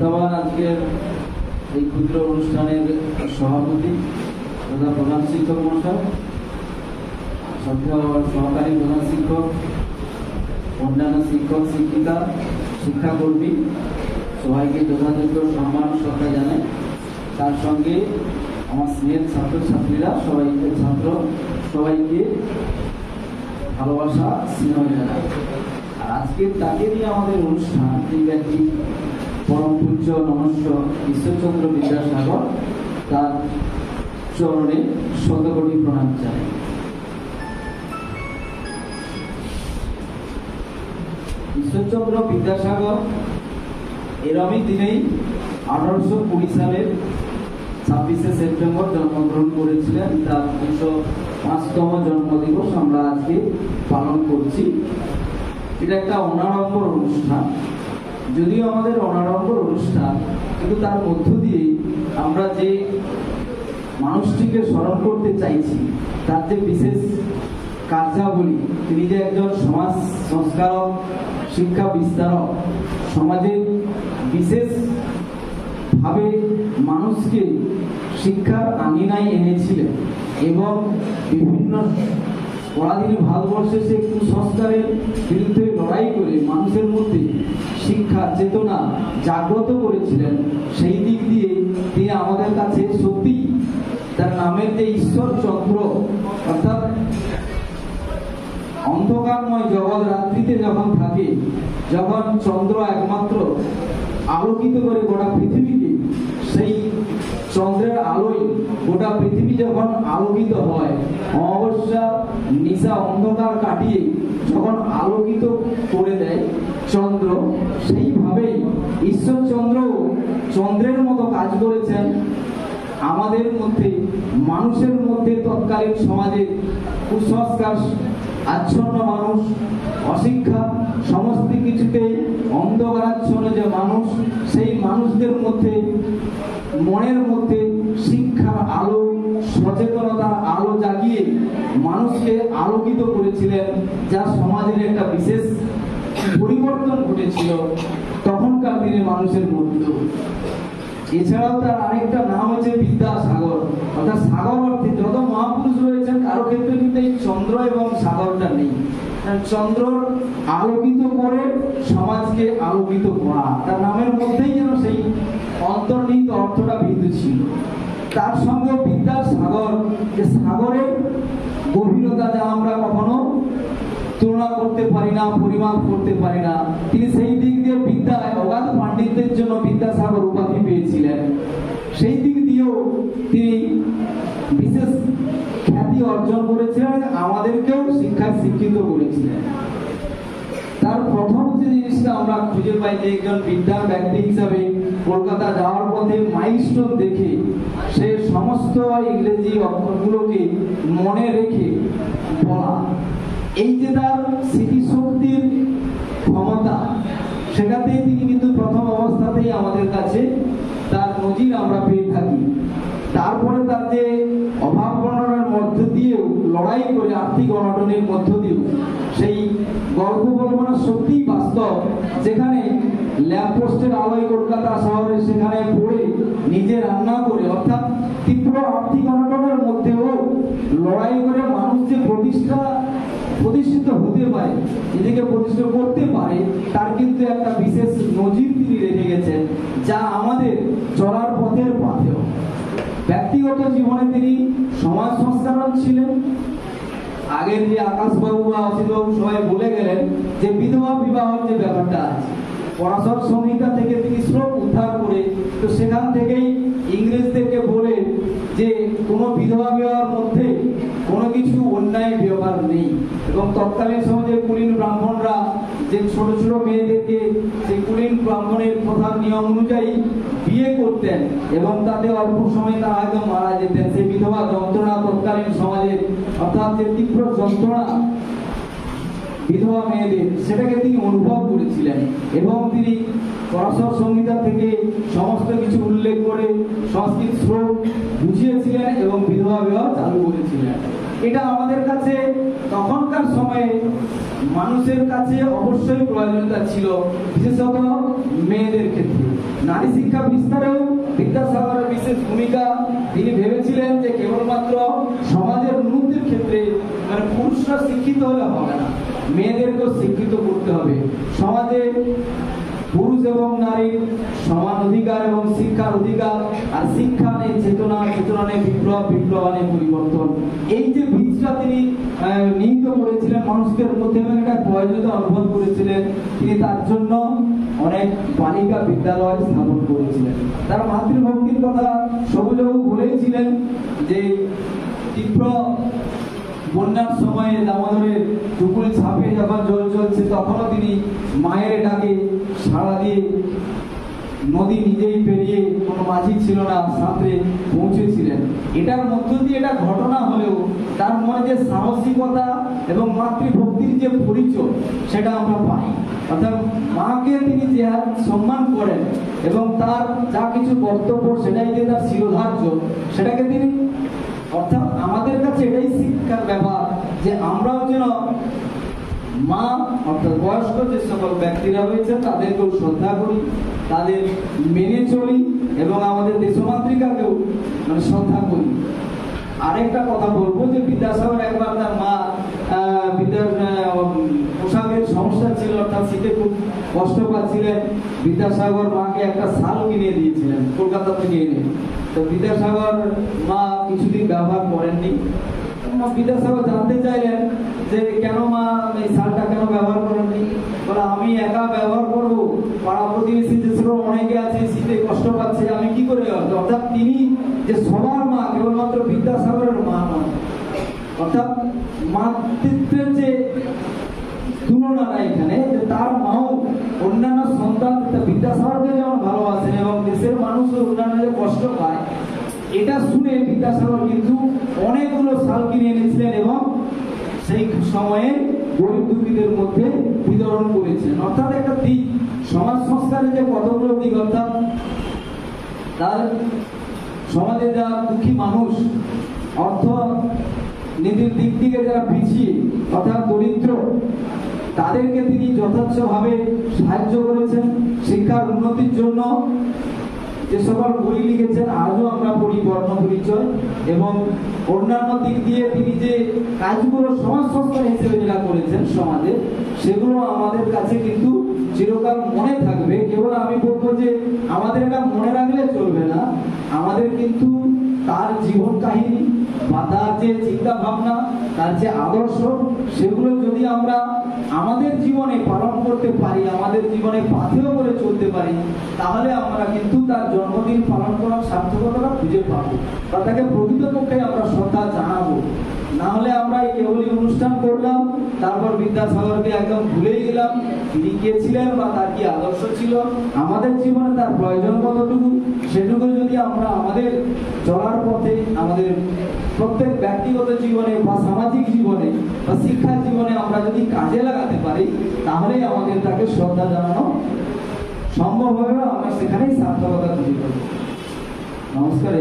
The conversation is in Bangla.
শ্রদ্ধাবান আজকের এই ক্ষুদ্র অনুষ্ঠানের সভাপতি তথা প্রধান শিক্ষক মহাশয়, সহকারী প্রধান শিক্ষক, অন্যান্য শিক্ষক শিক্ষিকা, শিক্ষাকর্মী সবাইকে যথাযোগ্য সম্মান শ্রদ্ধা জানাই। তার সঙ্গে আমার স্নেহের ছাত্রছাত্রীরা সবাইকে ভালোবাসা স্নেহ জানাই। আর আজকে তাকে নিয়ে আমাদের অনুষ্ঠান, এই ব্যক্তি পরম পূজ্য নমস্য ঈশ্বরচন্দ্র বিদ্যাসাগর, তার চরণে শতকোটি প্রণাম জানাই। ঈশ্বরচন্দ্র বিদ্যাসাগর এরমই দিনেই 1820 সালের 26শে সেপ্টেম্বর জন্মগ্রহণ করেছিলেন। তার 205তম জন্মদিবস আমরা আজকে পালন করছি। এটা একটা অনাড়ম্বর অনুষ্ঠান, যদিও আমাদের অনাড়ম্বর অনুষ্ঠান, কিন্তু তার মধ্য দিয়ে আমরা যে মানুষটিকে স্মরণ করতে চাইছি, তার যে বিশেষ কার্যাবলী, তিনি যে একজন সমাজ সংস্কারক, শিক্ষা বিস্তারক, সমাজের বিশেষভাবে মানুষকে শিক্ষার আঙিনায় এনেছিলেন এবং বিভিন্ন পরাধীন ভারতবর্ষে সে কুসংস্কারের বিরুদ্ধে লড়াই করে মানুষের মধ্যে শিক্ষা চেতনা জাগ্রত করেছিলেন। সেই দিক দিয়ে তিনি আমাদের কাছে সত্যি তার নামের যে ঈশ্বরচন্দ্র, অর্থাৎ অন্ধকারময় জগৎ রাত্রিতে যখন থাকে, যখন চন্দ্র একমাত্র আলোকিত করে গোটা পৃথিবীকে, সেই চন্দ্রের আলোয় গোটা পৃথিবী যখন আলোকিত হয়, অমাবস্যা নিশা অন্ধকার কাটিয়ে যখন আলোকিত করে দেয় চন্দ্র, সেইভাবেই ঈশ্বরচন্দ্র চন্দ্রের মতো কাজ করেছেন আমাদের মধ্যে, মানুষের মধ্যে। তৎকালীন সমাজে কুসংস্কার আচ্ছন্ন মানুষ, অশিক্ষা, সমস্ত কিছুতে অন্ধকারাচ্ছন্ন যে মানুষ, সেই মানুষদের মধ্যে মনের মধ্যে শিক্ষার আলো, সচেতনতার আলো জাগিয়ে মানুষকে আলোকিত করেছিলেন, যা সমাজের একটা বিশেষ পরিবর্তন ঘটেছিল তখনকার দিনে মানুষের মধ্যে। এছাড়াও তার আরেকটা নাম হচ্ছে বিদ্যাসাগর, অর্থাৎ সাগর অর্থে যত মহাপুরুষ রয়েছেন কারো ক্ষেত্রে কিন্তু এই চন্দ্র এবং সাগরটা নেই। চন্দ্রর আলোকিত করে সমাজকে আলোকিত করা, তার নামের মধ্যেই যেন সেই অন্তর্নিহিত অর্থটা বিন্দু ছিল। তার সঙ্গে বিদ্যাসাগর, যে সাগরের গভীরতা যা আমরা কখনো তুলনা করতে পারি না, পরিমাপ করতে পারি না, তিনি সেই দিক দিয়ে বিদ্যায় অগাধ পাণ্ডিত্যের জন্য বিদ্যাসাগর উপাধি পেয়েছিলেন। সেই দিক দিয়েও তিনি বিশেষ খ্যাতি অর্জন করেছিলেন, আমাদেরকেও শিক্ষায় শিক্ষিত করেছিলেন। তার প্রথম যে জিনিসটা আমরা খুঁজে পাই, যে একজন বিদ্যার ব্যক্তি হিসাবে কলকাতা যাওয়ার পথে মাইলস্টোন দেখে সে সমস্ত ইংরেজি অক্ষরগুলোকে মনে রেখে বলা, এই যে তার স্মৃতিশক্তির ক্ষমতা, সেটাতেই তিনি কিন্তু প্রথম অবস্থাতেই আমাদের কাছে তার নজির আমরা পেয়ে থাকি। তারপরে তার যে অভাব বর্ণনার মধ্য দিয়েও লড়াই করে, আর্থিক অনটনের মধ্য দিয়েও সেই গল্প বলবনা সত্যিই বাস্তব, যেখানে ল্যাম্পপোস্টের আলোয় কলকাতা শহরে সেখানে পড়ে নিজে রান্না করে, অর্থাৎ তীব্র আর্থিক অনটনের মধ্যেও লড়াই করে মানুষ যে প্রতিষ্ঠিত হতে পারে, নিজেকে প্রতিষ্ঠিত করতে পারে, তার কিন্তু একটা বিশেষ নজির তিনি রেখে গেছেন, যা আমাদের চলার পথের পাথেয়। ব্যক্তিগত জীবনে তিনি সমাজ সংস্কারক ছিলেন। আগের যে আকাশবাবু বা অসিতবাবু সবাই বলে গেলেন যে বিধবা বিবাহের যে ব্যাপারটা আছে, পরাশর সংহিতা থেকে তিনি শ্লোক উদ্ধার করে, তো সেখান থেকেই ইংরেজদেরকে বলে যে কোনো বিধবা বিবাহের মধ্যে কোনো কিছু অন্যায় ব্যবহার নেই। এবং তৎকালীন সমাজে কুলীন ব্রাহ্মণরা যে ছোট ছোট মেয়েদেরকে সেই কুলীন ব্রাহ্মণের প্রধান নিয়ম অনুযায়ী বিয়ে করতেন এবং তাতে অল্প সময় তারা হয়তো মারা যেতেন। সেই বিধবা যন্ত্রণা তৎকালীন সমাজের, অর্থাৎ যে তীব্র যন্ত্রণা বিধবা মেয়েদের, সেটাকে তিনি অনুভব করেছিলেন এবং তিনি পরাশর সংহিতা থেকে সমস্ত কিছু উল্লেখ করে সংস্কৃত শ্লোক বুঝিয়েছিলেন এবং বিধবা বিবাহ চালু করেছিলেন। এটা আমাদের কাছে তখনকার সময়ে মানুষের কাছে অবশ্যই প্রয়োজনীয়তা ছিল, বিশেষত মেয়েদের ক্ষেত্রে। নারী শিক্ষা বিস্তারেও বিদ্যাসাগরের বিশেষ ভূমিকা। তিনি ভেবেছিলেন যে কেবলমাত্র সমাজের উন্নতির ক্ষেত্রে মানে পুরুষরা শিক্ষিত হলে হবে না, মেয়েদেরকেও শিক্ষিত করতে হবে। সমাজে পুরুষ এবং নারীর সমান অধিকার এবং শিক্ষার অধিকার, আর শিক্ষা নেই চেতনা, চেতনা নেই বিপ্লব, বিপ্লব নেই পরিবর্তন। এই যে বীজটা তিনি নিহিত করেছিলেন মানুষদের মধ্যে এবং একটা প্রয়োজনীয়তা অনুভব করেছিলেন, তিনি তার জন্য অনেক বালিকা বিদ্যালয় স্থাপন করেছিলেন। তার মাতৃভক্তির কথা সবুজবাবু বলেছিলেন যে তীব্র বন্যার সময়ে দামোদরের টুকুল ছাপে যখন জল চলছে তখনও তিনি মায়ের ডাকে সাড়া দিয়ে নদী নিজেই পেরিয়ে, কোনো মাঝি ছিল না, সাঁতরে পৌঁছেছিলেন। এটার মধ্য দিয়ে এটা ঘটনা হলেও তার মনে যে সাহসিকতা এবং মাতৃভক্তির যে পরিচয় সেটা আমরা পাই। অর্থাৎ মাকে তিনি যে সম্মান করেন এবং তার যা কিছু বক্তব্য সেটাই যে তার শিরোধার্য, সেটাকে তিনি, অর্থাৎ আমাদের কাছে এটাই শিক্ষার ব্যাপার যে আমরাও যেন মা অর্থাৎ বয়স্ক যে সকল ব্যক্তিরা রয়েছে তাদেরকেও শ্রদ্ধা করি, তাদের মেনে চলি এবং আমাদের দেশমাতৃকাকেও মানে শ্রদ্ধা করি। আরেকটা কথা বলবো যে বিদ্যাসাগর একবার তার মা পোশাকের সমস্যা ছিল, অর্থাৎ শীতে খুব কষ্ট পাচ্ছিলেন। বিদ্যাসাগর মাকে একটা শাল কিনে দিয়েছিলেন কলকাতা থেকে এনে। তো বিদ্যাসাগর মা কিছুদিন ব্যবহার করেননি। বিদ্যাসাগর জানতে চাইলেন যে কেন মা এই শালটা কেন ব্যবহার করেননি? বলে আমি একা ব্যবহার করবো, পাড়া প্রতিবেশী যে অনেকে আছে শীতে কষ্ট পাচ্ছে, আমি কি করে? অর্থাৎ তিনি যে সবার মা, কেবলমাত্র বিদ্যাসাগরের মা নয়, অর্থাৎ মাতৃত্বের যে তুলনা নাই এখানে, যে তার মাও অন্যান্য সন্তান বিদ্যাসাগরকে যেমন ভালোবাসেন এবং দেশের মানুষ অন্যান্য যে কষ্ট পায়, এটা শুনে বিদ্যাসাগর কিন্তু অনেকগুলো শাল কিনে এনেছিলেন এবং সেই সময়ে গরিব দুঃখীদের মধ্যে বিতরণ করেছেন। অর্থাৎ একটা দিক সমাজ সংস্কারের যে কতগুলো দিক, অর্থাৎ তার সমাজে যারা দুঃখী মানুষ, অর্থনীতির দিক থেকে যারা পিছিয়ে অর্থাৎ দরিদ্র, তাদেরকে তিনি যথার্থভাবে সাহায্য করেছেন। শিক্ষার উন্নতির জন্য যে সকল বই লিখেছেন আজও আমরা পড়ি বর্ণ পরিচয়, এবং অন্যান্য দিক দিয়ে তিনি যে কাজগুলো সমাজ সংস্কার হিসেবে যেটা করেছেন সমাজে, সেগুলো আমাদের কাছে কিন্তু চিরকাল মনে থাকবে। কেবল আমি বলবো যে আমাদের এটা মনে রাখলে চলবে না, আমাদের কিন্তু তার জীবন কাহিনী বা তার যে চিন্তা ভাবনা, তার যে আদর্শ, সেগুলো যদি আমরা আমাদের জীবনে পালন করতে পারি, আমাদের জীবনে পাথেয় করে চলতে পারি, তাহলে আমরা কিন্তু তার জন্মদিন পালন করার সার্থকতা খুঁজে পাবো বা তাকে প্রকৃতপক্ষে আমরা শ্রদ্ধা জানাবো। না হলে আমরা এই কেবলই অনুষ্ঠান করলাম, তারপর বিদ্যাসাগরকে একদম ভুলেই গেলাম তিনি কে ছিলেন বা তার কি আদর্শ ছিল, আমাদের জীবনে তার প্রয়োজন কতটুকু, সেটুকু যদি আমরা আমাদের চলার পথে, আমাদের প্রত্যেক ব্যক্তিগত জীবনে বা সামাজিক জীবনে বা শিক্ষার জীবনে আমরা যদি কাজে লাগাতে পারি, তাহলেই আমাদের তাকে শ্রদ্ধা জানানো সম্ভব হবে, আমরা সেখানেই সার্থকতা খুঁজে পাবো। নমস্কার।